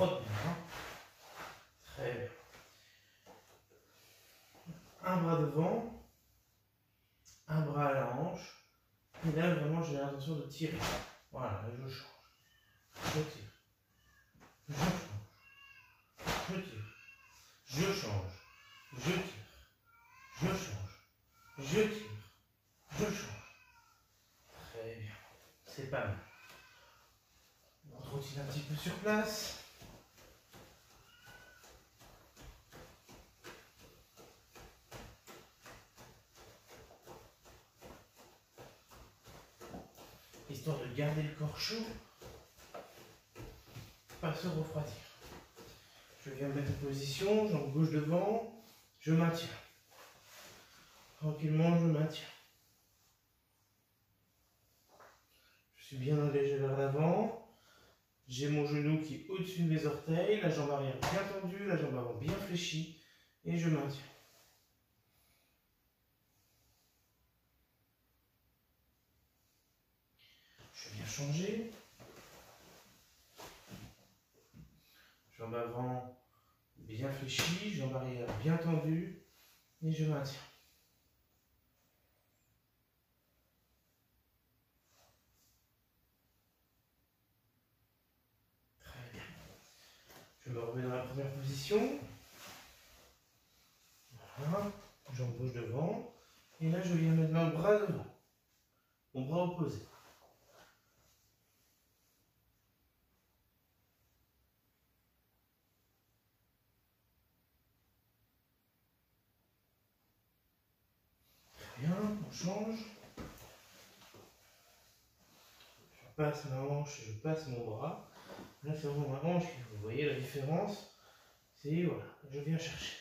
frotte bien. Hein. Très bien. Un bras devant, un bras à la hanche. Et là, vraiment, j'ai l'intention de tirer. Voilà, je change. Je tire. Je change. Je tire. Je change. Je tire. Je change. Je tire. Je change. Très bien. C'est pas mal. On trottine un petit peu sur place. Histoire de garder le corps chaud, pas se refroidir. Je viens me mettre en position, jambe gauche devant, je maintiens. Tranquillement, je maintiens. Je suis bien allégé vers l'avant. J'ai mon genou qui est au-dessus de mes orteils, la jambe arrière bien tendue, la jambe avant bien fléchie, et je maintiens. Je viens changer. Jambe avant bien fléchie, jambe arrière bien tendue, et je maintiens. Très bien. Je me remets dans la première position. Voilà. Jambe gauche devant. Et là, je viens mettre mon bras devant. Mon bras opposé. Bien, on change. Je passe ma hanche, je passe mon bras. Là, c'est vraiment ma hanche. Vous voyez la différence? C'est voilà, je viens chercher.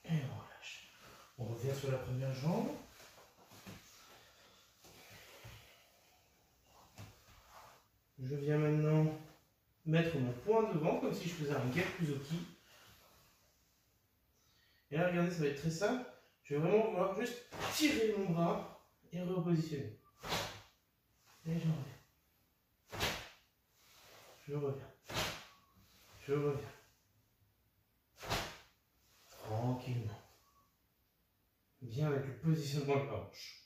Et on relâche. On revient sur la première jambe. Je viens maintenant mettre mon poing devant, comme si je faisais un Gakuzoki. Et là, regardez, ça va être très simple. Je vais vraiment vouloir juste tirer mon bras et repositionner. Et j'en reviens. Je reviens. Je reviens. Tranquillement. Bien avec le positionnement de la hanche.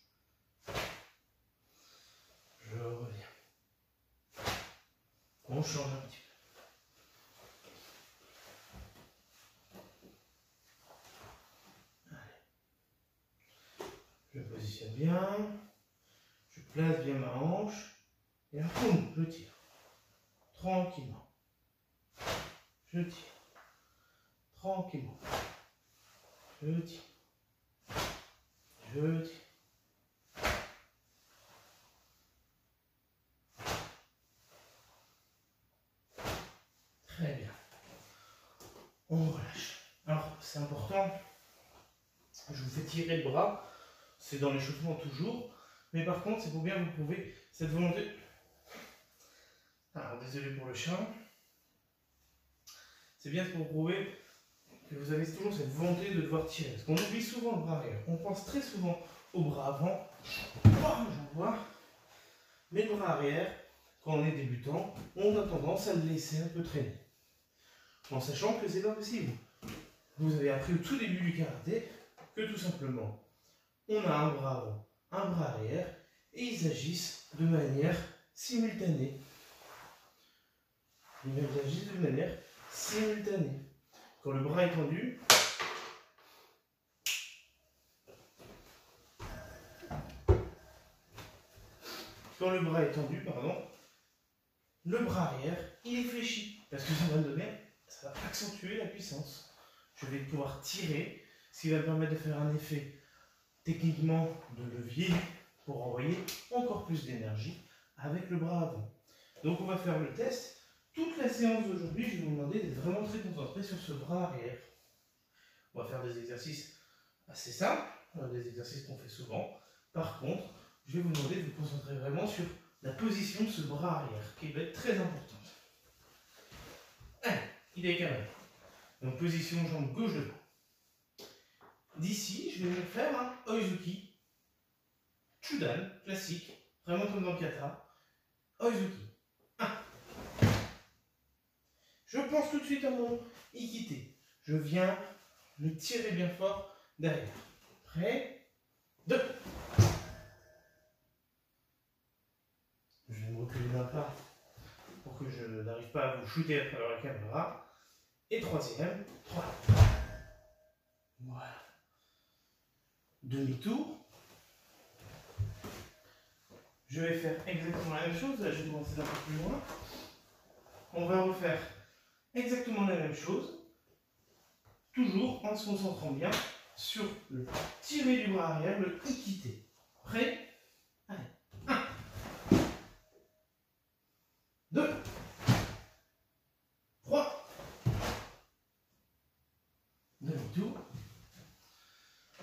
Je reviens. On change un petit peu. Je positionne bien, je place bien ma hanche, et là, boum, je tire. Tranquillement. Je tire. Tranquillement. Je tire. Je tire. Très bien. On relâche. Alors, c'est important, je vous fais tirer le bras, c'est dans l'échauffement toujours, mais par contre, c'est pour bien vous prouver cette volonté. Alors, désolé pour le chat. C'est bien pour vous prouver que vous avez toujours cette volonté de devoir tirer. Parce qu'on oublie souvent le bras arrière. On pense très souvent au bras avant. J'envoie. Mais le bras arrière, quand on est débutant, on a tendance à le laisser un peu traîner. En sachant que c'est pas possible. Vous avez appris au tout début du karaté que tout simplement, on a un bras avant, un bras arrière, et ils agissent de manière simultanée. Ils agissent de manière simultanée. Quand le bras est tendu, le bras arrière, il est fléchi. Parce que ça va accentuer la puissance. Je vais pouvoir tirer, ce qui va me permettre de faire un effet techniquement de levier pour envoyer encore plus d'énergie avec le bras avant. Donc on va faire le test. Toute la séance d'aujourd'hui, je vais vous demander d'être vraiment très concentré sur ce bras arrière. On va faire des exercices assez simples, des exercices qu'on fait souvent. Par contre, je vais vous demander de vous concentrer vraiment sur la position de ce bras arrière, qui va être très importante. Allez, il est carré. Donc position jambe gauche devant. D'ici, je vais me faire un Oizuki Chudan, classique, vraiment comme dans le kata. Oizuki. 1. Je pense tout de suite à mon Ikite. Je viens le tirer bien fort derrière. Prêt? 2. Je vais me reculer d'un pas pour que je n'arrive pas à vous shooter à travers la caméra. Et troisième, 3. Voilà. Demi-tour. Je vais faire exactement la même chose. Là, je vais commencer d'un peu plus loin. On va refaire exactement la même chose. Toujours en se concentrant bien sur le tirer du bras arrière, le Ikite. Prêt? Allez. 1. 2. 3. Demi-tour.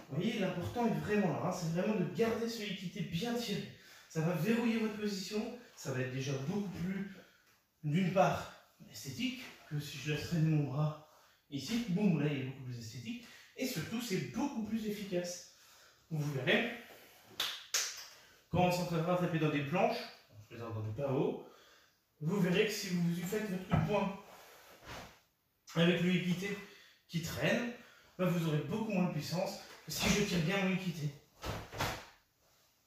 Vous voyez, l'important est vraiment là. C'est vraiment de garder ce Ikite bien tiré. Ça va verrouiller votre position. Ça va être déjà beaucoup plus, d'une part, esthétique que si je laisse traîner mon bras ici. Boum, là, il est beaucoup plus esthétique. Et surtout, c'est beaucoup plus efficace. Vous verrez, quand on s'entraînera à taper dans des planches, je les entends pas haut, vous verrez que si vous faites votre coup de poing avec le Ikite qui traîne, bah vous aurez beaucoup moins de puissance que si je tire bien mon Ikite.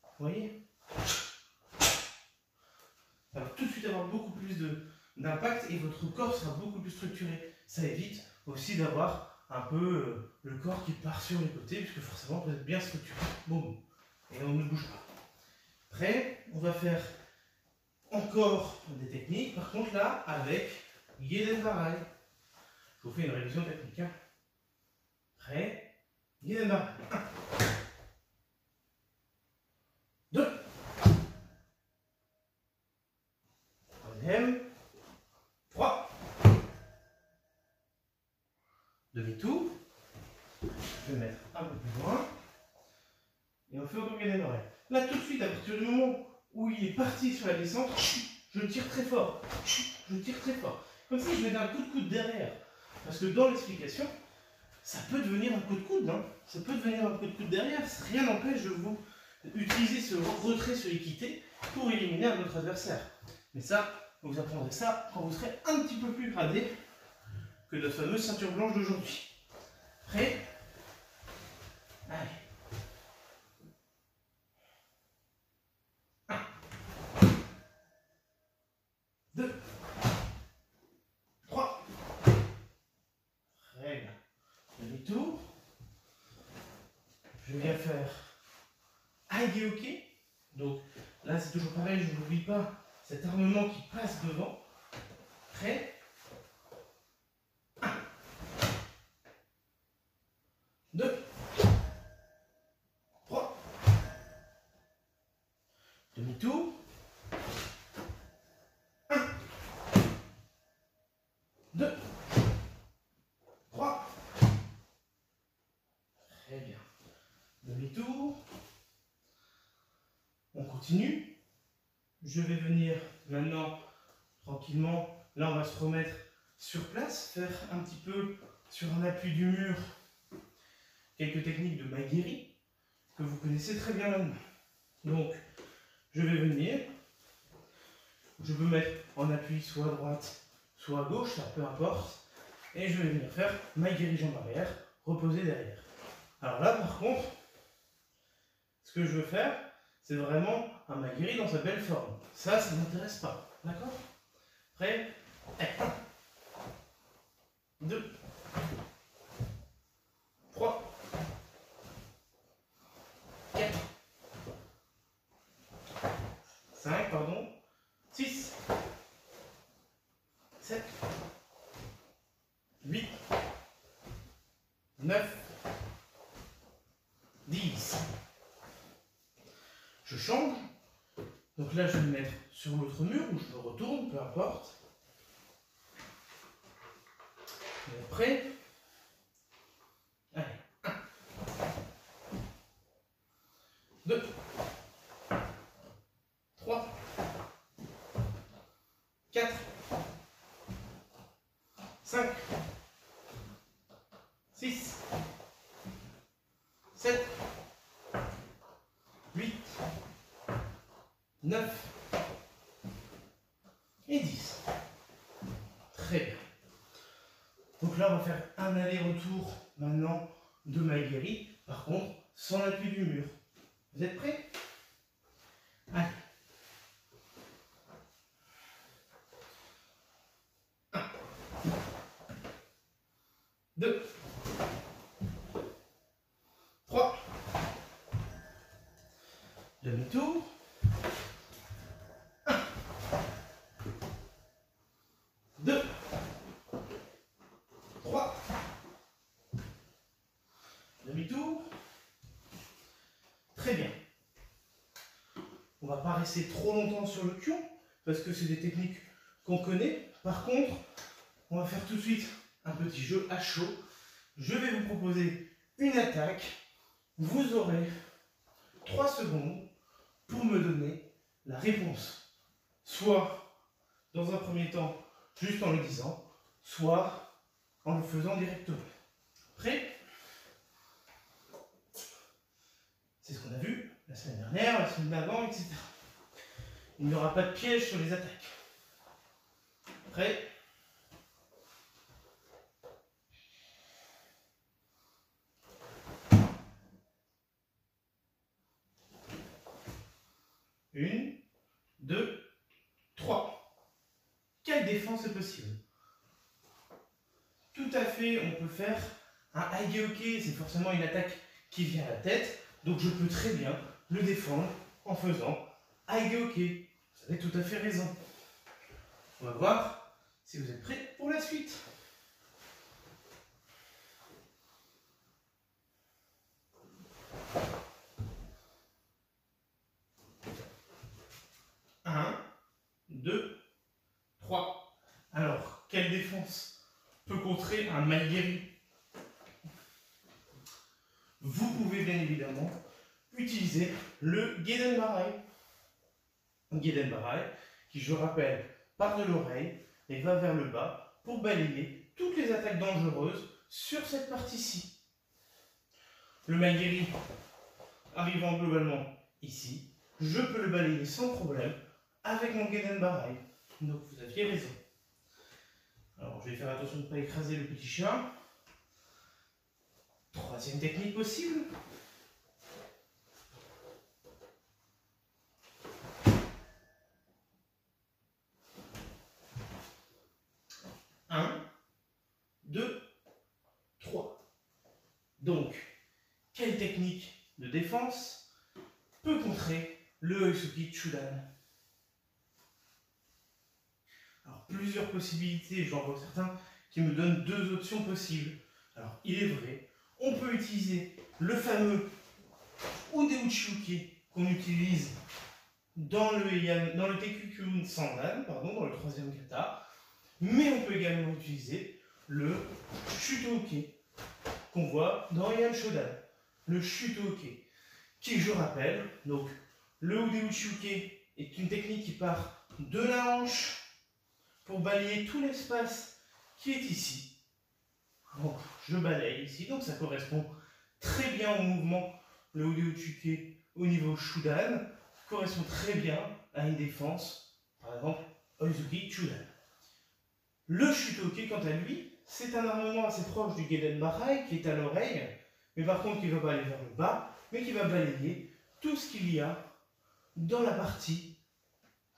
Vous voyez? Ça va tout de suite avoir beaucoup plus d'impact et votre corps sera beaucoup plus structuré. Ça évite aussi d'avoir un peu le corps qui part sur les côtés, puisque forcément vous êtes bien structuré. Boum. Et on ne bouge pas. Prêt? On va faire encore des techniques, par contre là, avec Gedenbarai. Je vous fais une révision technique. Hein. Prêt? Gedenbarai. 1. 2. Troisième. 3. Demi-tour. Je vais mettre un peu plus loin. Et on fait encore Gedenbarai. Là, tout de suite, à partir du moment où il est parti sur la descente, je tire très fort. Je tire très fort. Comme si je mettais un coup de coude derrière. Parce que dans l'explication, ça peut devenir un coup de coude. Hein. Ça peut devenir un coup de coude derrière. Rien n'empêche de vous utiliser ce retrait sur Ikite pour éliminer un autre adversaire. Mais ça, vous apprendrez ça quand vous serez un petit peu plus gradé que la fameuse ceinture blanche d'aujourd'hui. Prêt? Allez. 1. 2. 3. Très bien. Demi-tour. Je viens faire Aigeoke. Donc là, c'est toujours pareil, je n'oublie pas cet armement qui passe devant. Prêt? 1. 2. 3. Demi-tour. 1. 2. 3. Très bien. Demi-tour. On continue. Je vais venir maintenant tranquillement. Là, on va se remettre sur place, faire un petit peu sur un appui du mur quelques techniques de Maigiri que vous connaissez très bien maintenant. Donc, je vais venir. Je peux mettre en appui soit à droite, soit à gauche, ça peu importe. Et je vais venir faire Maigiri jambe arrière, reposer derrière. Alors là, par contre, ce que je veux faire, c'est vraiment un Maigiri dans sa belle forme. Ça ne m'intéresse pas. D'accord? Prêt? 1. 2. 3. 4. 5, pardon. 6. 7. 8. 9. 10. Je change. Donc là, je vais me mettre sur l'autre mur ou je me retourne, peu importe. Et après, allez, 1. 2. 3. 4. 5. 6. 7. 8. 9 et 10. Très bien. Donc là, on va faire un aller-retour maintenant de Maegiri, par contre, sans l'appui du mur. Vous êtes prêts? Allez. 1, 2, 3, demi-tour, 1, 2, 3, demi-tour. Très bien. On ne va pas rester trop longtemps sur le kion, parce que c'est des techniques qu'on connaît. Par contre, on va faire tout de suite un petit jeu à chaud. Je vais vous proposer une attaque. Vous aurez 3 secondes pour me donner la réponse. Soit, dans un premier temps, juste en le disant, soit en le faisant directement. Prêt? C'est ce qu'on a vu la semaine dernière, la semaine d'avant, etc. Il n'y aura pas de piège sur les attaques. Prêt? Une, 2, 3. Quelle défense est possible? Tout à fait, on peut faire un Aigeoke, c'est forcément une attaque qui vient à la tête, donc je peux très bien le défendre en faisant Aigeoke. Vous avez tout à fait raison. On va voir si vous êtes prêts pour la suite. Un, 2, 3. Alors, quelle défense peut contrer un Maegiri? Vous pouvez bien évidemment utiliser le Gedenbarai. Gedenbarai, qui je rappelle part de l'oreille et va vers le bas pour balayer toutes les attaques dangereuses sur cette partie-ci. Le Maegiri arrivant globalement ici, je peux le balayer sans problème avec mon Gedenbarai. Donc vous aviez raison. Alors je vais faire attention de ne pas écraser le petit chat. Troisième technique possible. Un, 2, 3. Donc, quelle technique de défense peut contrer le Oisuki Chudan? Alors, plusieurs possibilités, j'en vois certains qui me donnent 2 options possibles. Alors, il est vrai, on peut utiliser le fameux Udeuchiuke qu'on utilise dans le Tekkyun Sandan, dans le 3e kata, mais on peut également utiliser le Shutoke qu'on voit dans Heian Shodan. Le Shutoke, qui je rappelle, donc le Udeuchiuke est une technique qui part de la hanche pour balayer tout l'espace qui est ici. Donc je balaye ici, donc ça correspond très bien au mouvement. Le Udeuchiuke au niveau Shudan correspond très bien à une défense, par exemple Oizuki Chudan. Le Shutoke, quant à lui, c'est un armement assez proche du Gedenbarai qui est à l'oreille, mais par contre qui ne va pas aller vers le bas, mais qui va balayer tout ce qu'il y a dans la partie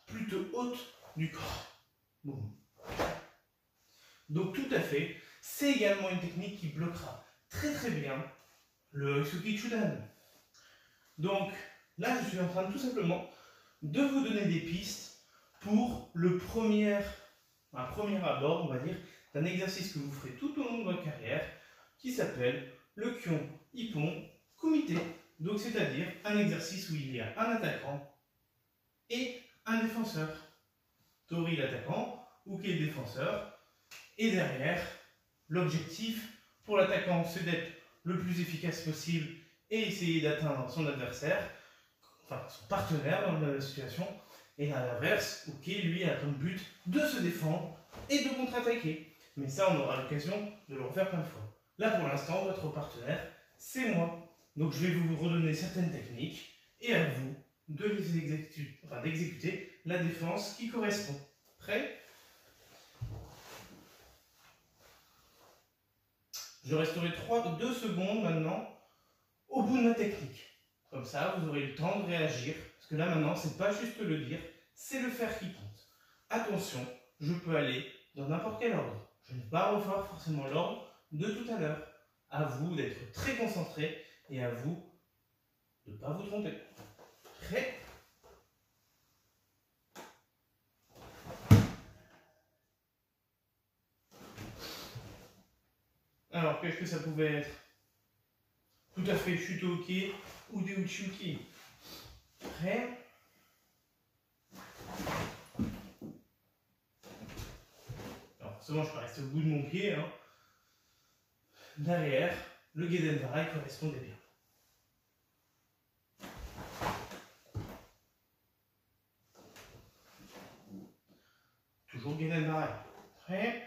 plutôt haute du corps. Boum. Donc tout à fait, c'est également une technique qui bloquera très très bien le Oizuki Chudan. Donc là, je suis en train de tout simplement de vous donner des pistes pour un premier abord, on va dire, d'un exercice que vous ferez tout au long de votre carrière, qui s'appelle le Kyon Ippon Kumite. Donc c'est-à-dire un exercice où il y a un attaquant et un défenseur. Tori l'attaquant, Uke le défenseur, et derrière, l'objectif pour l'attaquant, c'est d'être le plus efficace possible et essayer d'atteindre son adversaire, enfin son partenaire dans la situation, et à l'inverse, Uke lui a comme but de se défendre et de contre-attaquer. Mais ça, on aura l'occasion de le refaire plein de fois. Là, pour l'instant, votre partenaire, c'est moi. Donc je vais vous redonner certaines techniques, et à vous d'exécuter la défense qui correspond. Prêt? Je resterai 2 secondes maintenant au bout de ma technique. Comme ça, vous aurez le temps de réagir. Parce que là, maintenant, c'est pas juste le dire, c'est le faire qui compte. Attention, je peux aller dans n'importe quel ordre. Je ne vais pas refaire forcément l'ordre de tout à l'heure. À vous d'être très concentré et à vous de ne pas vous tromper. Prêt? Alors, qu'est-ce que ça pouvait être? Tout à fait Shutoki ou des Uchuki. Prêt? Alors, forcément, je peux rester au bout de mon pied. Hein. Derrière, le Gedenbarai correspondait bien. Toujours Gedenbarai. Prêt?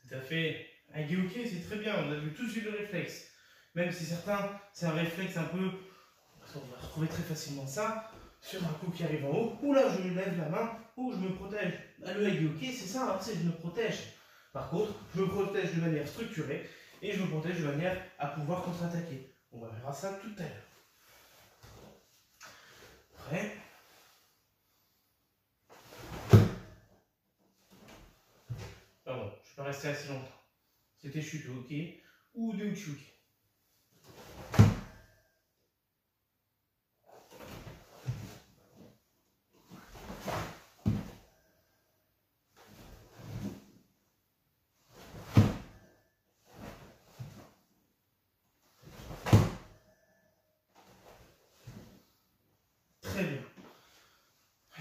Tout à fait. Hagioke, c'est très bien, on a vu tout de suite le réflexe. Même si certains, c'est un réflexe un peu... On va retrouver très facilement ça sur un coup qui arrive en haut. Ou là, je me lève la main, ou je me protège. Bah, le Hagioke, c'est ça, hein, c'est je me protège. Par contre, je me protège de manière structurée et je me protège de manière à pouvoir contre-attaquer. On verra ça tout à l'heure. Prêt? Pardon, je ne suis pas resté assez longtemps. C'était Shutoki ou de Uchuki. Très bien.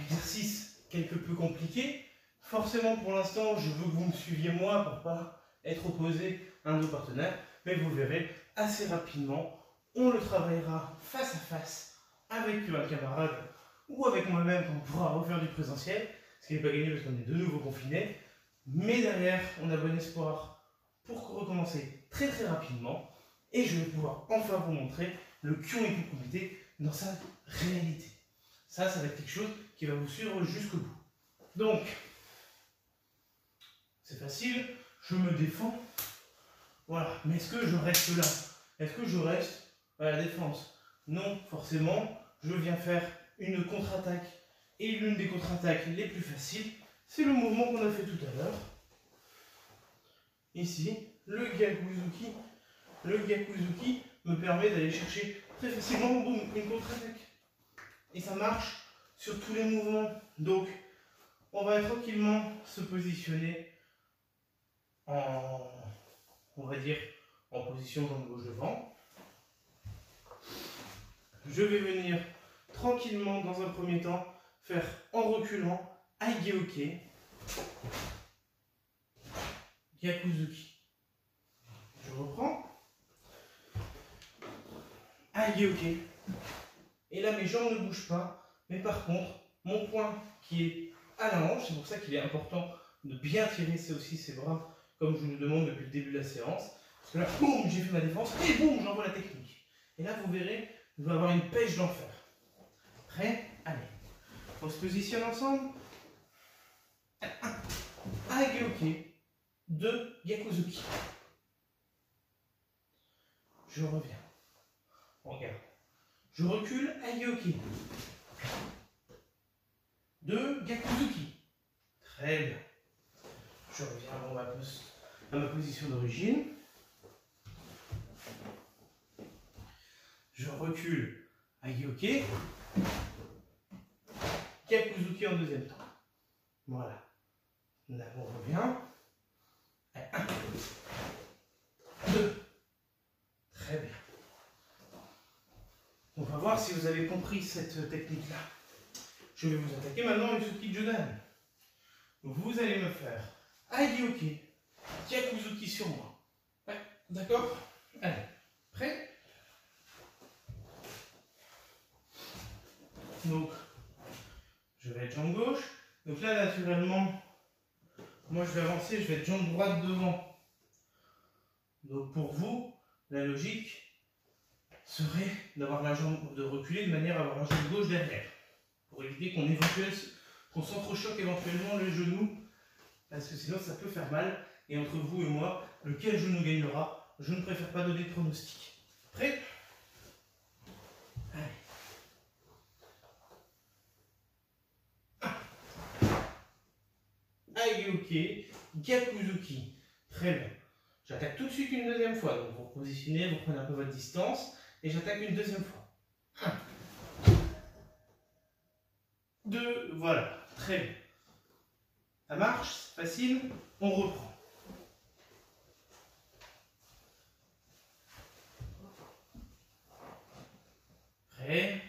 Exercice quelque peu compliqué. Forcément, pour l'instant, je veux que vous me suiviez moi pour ne pas être opposé à un de nos partenaires. Mais vous verrez, assez rapidement, on le travaillera face à face avec un camarade ou avec moi-même quand on pourra refaire du présentiel. Ce qui n'est pas gagné parce qu'on est de nouveau confinés. Mais derrière, on a bon espoir pour recommencer très très rapidement. Et je vais pouvoir enfin vous montrer le Kyon Ikukumite dans sa réalité. Ça va être quelque chose qui va vous suivre jusqu'au bout. Donc, c'est facile, je me défends. Voilà, mais est-ce que je reste là? Est-ce que je reste à la défense? Non, forcément, je viens faire une contre-attaque. Et l'une des contre-attaques les plus faciles, c'est le mouvement qu'on a fait tout à l'heure. Ici, le Gyakuzuki. Le Gyakuzuki me permet d'aller chercher très facilement boum, une contre-attaque. Et ça marche sur tous les mouvements. Donc, on va tranquillement se positionner en, on va dire, en position jambe gauche devant. Je vais venir tranquillement, dans un premier temps, faire en reculant Hagioke, Gyakuzuki. Je reprends. Hagioke. Et là, mes jambes ne bougent pas. Mais par contre, mon poing qui est à la hanche, c'est pour ça qu'il est important de bien tirer aussi ses bras, comme je vous le demande depuis le début de la séance. Parce que là, boum, j'ai fait ma défense, et boum, j'envoie la technique. Et là, vous verrez, je vais avoir une pêche d'enfer. Prêt? Allez. On se positionne ensemble. 1. Hagioke. 2. Gyakuzuki. Je reviens. Regarde. Je recule, Hagioke. 2. Gyakuzuki. Très bien. Je reviens à ma position d'origine. Je recule, Hagioke. Gyakuzuki en deuxième temps. Voilà. Là, on revient. 1. 2. Très bien. On va voir si vous avez compris cette technique-là. Je vais vous attaquer maintenant avec ce Tsuki Jodan. Vous allez me faire Hagioke, Gyakuzuki sur moi. Ouais, d'accord? Allez, prêt? Donc, je vais être jambe gauche. Donc là, naturellement, moi je vais avancer, je vais être jambe droite devant. Donc pour vous, la logique serait d'avoir la jambe, de reculer de manière à avoir la jambe gauche derrière. Pour éviter qu'on s'entrechoque éventuellement le genou, parce que sinon ça peut faire mal. Et entre vous et moi, lequel genou gagnera, je ne préfère pas donner de pronostic. Prêt? Allez. Aïe-ok, Gyakuzuki. Très bien. J'attaque tout de suite une deuxième fois. Donc vous positionnez, vous prenez un peu votre distance, et j'attaque une deuxième fois. 1, 2, voilà. Très bien. Ça marche, c'est facile, on reprend. Prêt?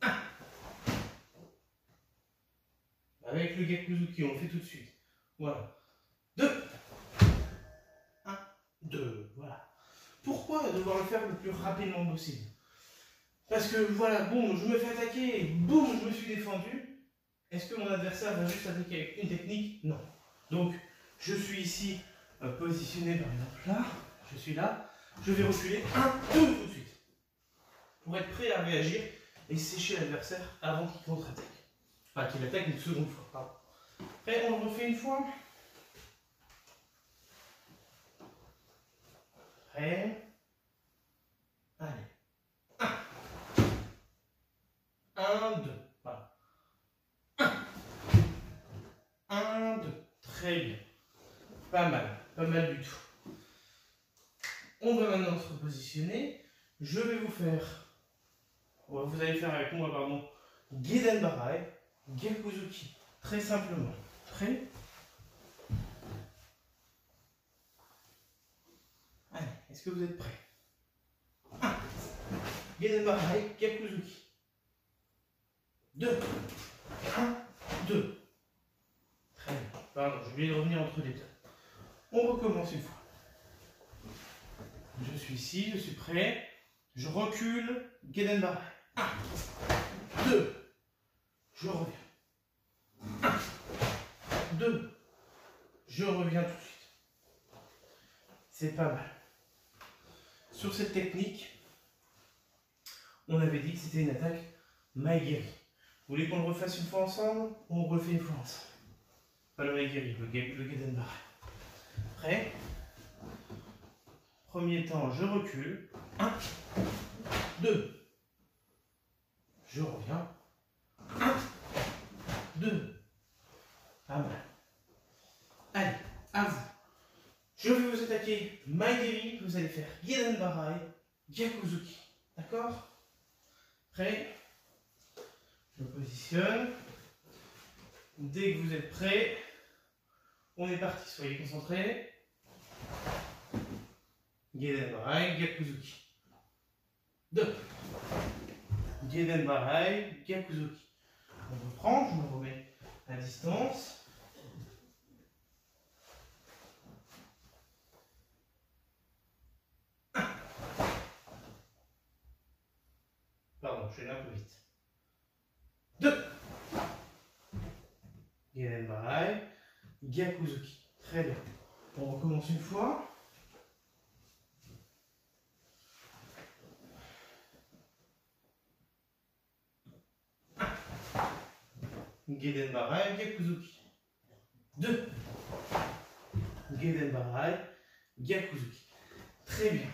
1. Avec le Gyakuzuki, on le fait tout de suite. Voilà. 2. 1, 2, voilà. Pourquoi devoir le faire le plus rapidement possible? Parce que voilà, boum, je me fais attaquer, boum, je me suis défendu. Est-ce que mon adversaire va juste attaquer avec une technique? Non. Donc, je suis ici positionné par exemple là, je suis là, je vais reculer 1, 2 tout de suite. Pour être prêt à réagir et sécher l'adversaire avant qu'il contre-attaque. Enfin, qu'il attaque une seconde fois, pardon. Après, on le refait une fois. Prêt? Allez. 1, 2. Voilà. 1, 2. Très bien. Pas mal du tout. On va maintenant se repositionner. Je vais vous faire, vous allez faire avec moi, pardon, Geden Barai, Gyakuzuki. Très simplement. Prêt? Allez, est-ce que vous êtes prêts? 1. Geden Barai, Gyakuzuki. 2. 1, 2. Très bien. Pardon, j'ai oublié de revenir entre les deux. On recommence une fois. Je suis ici, je suis prêt. Je recule, Geden Barai. 1, 2. Je reviens. 1, 2. Je reviens tout de suite. C'est pas mal. Sur cette technique, on avait dit que c'était une attaque Maegiri. Vous voulez qu'on le refasse une fois ensemble? On le refait une fois ensemble. Pas le Maegiri, le Geden Barai. Prêt? Premier temps, je recule. 1, 2. Je reviens. 1, 2. Pas mal. Allez, à vous. Je vais vous attaquer Maegiri, vous allez faire Geden Barai, Gyakuzuki. D'accord? Prêt? Je me positionne. Dès que vous êtes prêts, on est parti. Soyez concentrés. Geden Barai, Gyakuzuki. 2. Geden Barai, Gyakuzuki. On reprend, je me remets à distance. Pardon, je suis allé un peu vite. 2. Geden Barai, Gyakuzuki. Très bien. On recommence une fois. Geden Barai, Gyakuzuki. 2. Geden Barai, Gyakuzuki. Très bien.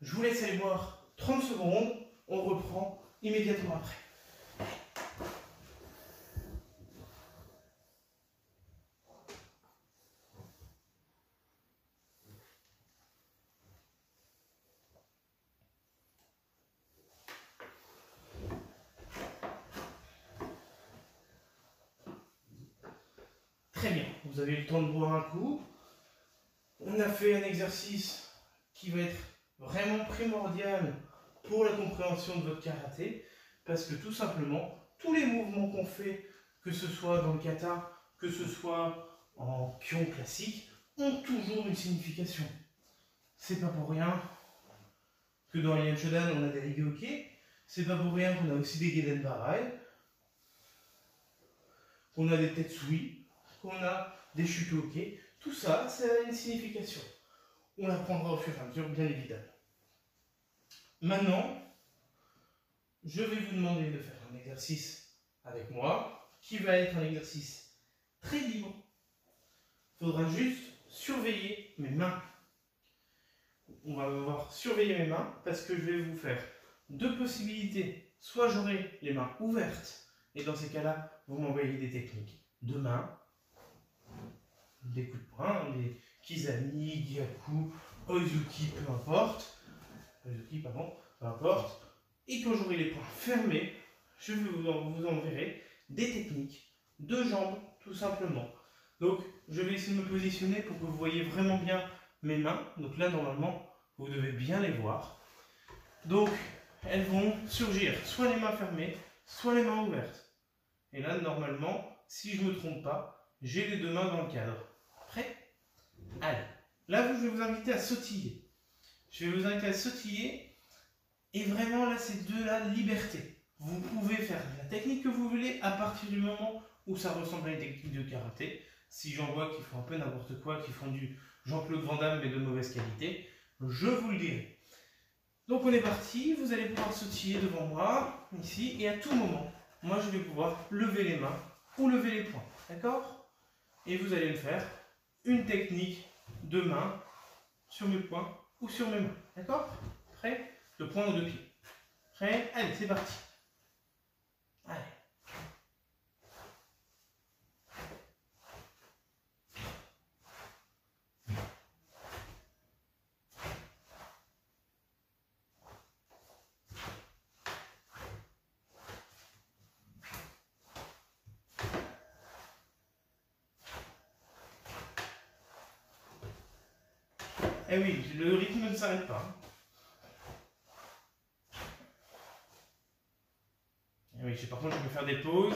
Je vous laisse aller voir 30 secondes. On reprend immédiatement après. Très bien. Vous avez eu le temps de boire un coup. On a fait un exercice qui va être vraiment primordial pour la compréhension de votre karaté, parce que tout simplement, tous les mouvements qu'on fait, que ce soit dans le kata, que ce soit en kyon classique, ont toujours une signification. C'est pas pour rien que dans les Shodan on a des Rigyoke, c'est pas pour rien qu'on a aussi des Geden Barai, qu'on a des Tetsui, qu'on a des Shutoke. Tout ça, ça a une signification. On l'apprendra au fur et à mesure, bien évidemment. Maintenant, je vais vous demander de faire un exercice avec moi, qui va être un exercice très libre. Il faudra juste surveiller mes mains. On va devoir surveiller mes mains parce que je vais vous faire deux possibilités. Soit j'aurai les mains ouvertes, et dans ces cas-là, vous m'envoyez des techniques de main, des coups de poing, des kizami, gyaku, oizuki, peu importe. Oizuki, pardon, peu importe. Et quand j'aurai les poings fermés, je vous enverrai des techniques de jambes, tout simplement. Donc, je vais essayer de me positionner pour que vous voyez vraiment bien mes mains. Donc là, normalement, vous devez bien les voir. Donc, elles vont surgir soit les mains fermées, soit les mains ouvertes. Et là, normalement, si je ne me trompe pas, j'ai les deux mains dans le cadre. Prêt? Allez. Là, je vais vous inviter à sautiller. Je vais vous inviter à sautiller. Et vraiment, là, c'est de la liberté. Vous pouvez faire la technique que vous voulez à partir du moment où ça ressemble à une technique de karaté. Si j'en vois qui font un peu n'importe quoi, qui font du Jean-Claude Van Damme mais de mauvaise qualité, je vous le dirai. Donc on est parti, vous allez pouvoir sautiller devant moi, ici, et à tout moment, moi je vais pouvoir lever les mains ou lever les poings, d'accord? Et vous allez me faire une technique de main sur mes poings ou sur mes mains, d'accord? Prêt? De poing ou de pied. Prêt? Allez, c'est parti. Allez. Eh oui, le rythme ne s'arrête pas. Eh oui, par contre, je peux faire des pauses.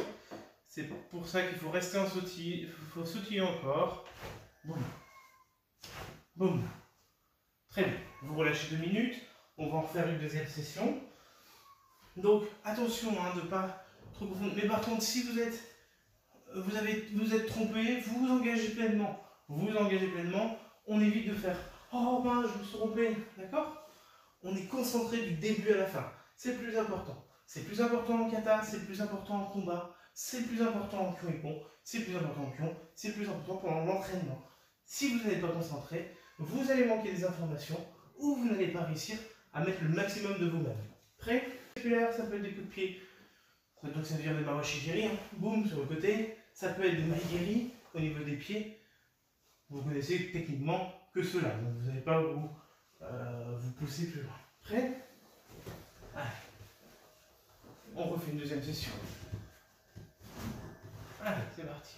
C'est pour ça qu'il faut rester en sautille. Il faut sautiller encore. Boum. Boum. Très bien. Vous relâchez 2 minutes. On va en faire une deuxième session. Donc, attention de ne pas trop confondre. Mais par contre, si vous êtes trompé, vous vous engagez pleinement. Vous vous engagez pleinement. On évite de faire « Oh ben, je me suis trompé ». D'accord? On est concentré du début à la fin. C'est le plus important. C'est plus important en kata, c'est plus important en combat, c'est plus important en kyuipon, c'est plus important en pion, c'est plus important pendant l'entraînement. Si vous n'êtes pas concentré, vous allez manquer des informations ou vous n'allez pas réussir à mettre le maximum de vous-même. Prêt? Ça peut être des coups de pied, donc ça veut dire des mawashigiri, boum sur le côté. Ça peut être des maigiri au niveau des pieds. Vous connaissez techniquement que cela, donc vous n'allez pas vous pousser plus loin. Prêt? Allez. On refait une deuxième session. Allez, c'est parti.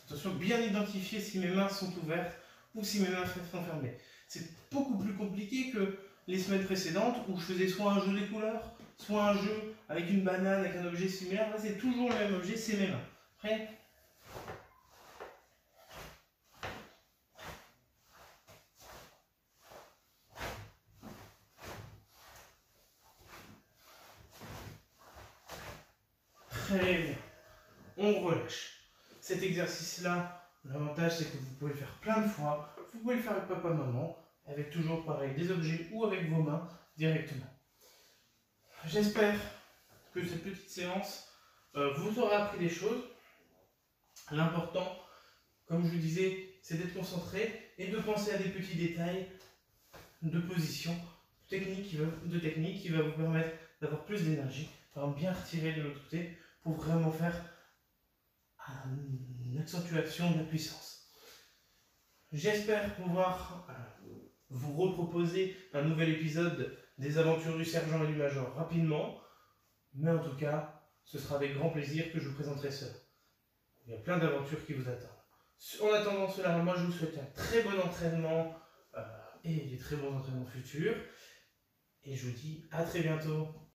Attention, bien identifier si mes mains sont ouvertes ou si mes mains sont fermées. C'est beaucoup plus compliqué que les semaines précédentes où je faisais soit un jeu des couleurs, soit un jeu avec une banane, avec un objet similaire. Là, c'est toujours le même objet, c'est mes mains. Prêt? Très bien. On relâche. Cet exercice-là, l'avantage c'est que vous pouvez le faire plein de fois. Vous pouvez le faire avec papa, maman, avec toujours pareil, des objets ou avec vos mains directement. J'espère que cette petite séance vous aura appris des choses. L'important, comme je vous disais, c'est d'être concentré et de penser à des petits détails de position, de technique qui va vous permettre d'avoir plus d'énergie, de bien retirer de l'autre côté pour vraiment faire une accentuation de la puissance. J'espère pouvoir vous reproposer un nouvel épisode des aventures du sergent et du major rapidement, mais en tout cas, ce sera avec grand plaisir que je vous présenterai cela. Il y a plein d'aventures qui vous attendent. En attendant cela, moi je vous souhaite un très bon entraînement et des très bons entraînements futurs. Et je vous dis à très bientôt.